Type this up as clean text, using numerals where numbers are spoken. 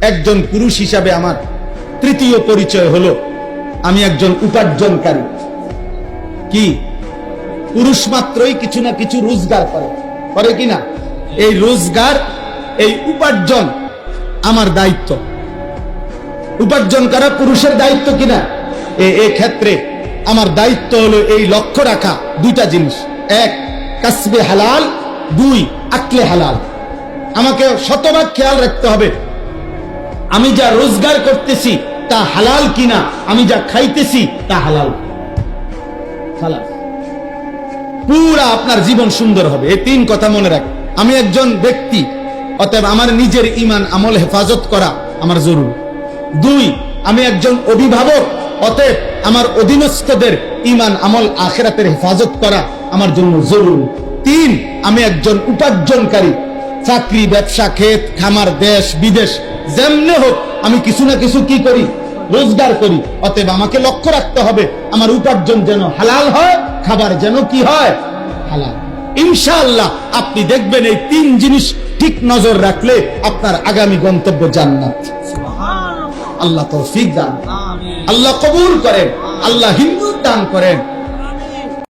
একজন পুরুষ হিসাবে আমার তৃতীয় পরিচয় হলো আমি একজন উপার্জনকারী। কি? পুরুষ মাত্রই কিছু না কিছু রোজগার করে কিনা? এই রোজগার, এই উপার্জন আমার দায়িত্ব। উপার্জন করা পুরুষের দায়িত্ব কিনা? এই ক্ষেত্রে আমার দায়িত্ব হলো এই লক্ষ্য রাখা দুইটা জিনিস: এক, কাসবে হালাল; দুই, আকলে হালাল। আমাকে শতভাগ খেয়াল রাখতে হবে আমি যা রোজগার করতেছি তা হালাল কিনা, আমি যা খাইতেছি তা হালাল। পুরা আপনার জীবন সুন্দর হবে। এই তিন কথা মনে রাখ। আমি একজন ব্যক্তি, অতএব আমার নিজের ঈমান আমল হেফাজত করা আমার জরুরি। দুই, আমি একজন অভিভাবক, অতএব আমার অধীনস্থদের ঈমান আমল আখিরাতের হেফাজত করা আমার জন্য জরুরি। তিন, আমি একজন উপার্জনকারী। চাকরি, ব্যবসা, ক্ষেত, খামার, দেশ বিদেশ যেমনে হোক আমি কিছু না কিছু কি করি? রোজগার করি। অতএব আমাকে লক্ষ্য রাখতে হবে আমার উপার্জন যেন হালাল হয়, খাবার যেন কি হয়? হালাল। ইনশাআল্লাহ আপনি দেখবেন এই তিন জিনিস ঠিক নজর রাখলে আপনার আগামী গন্তব্য জান্নাত। আল্লাহ তৌফিক দান, আল্লাহ কবুল করেন, আল্লাহ হিম্মত দান করেন।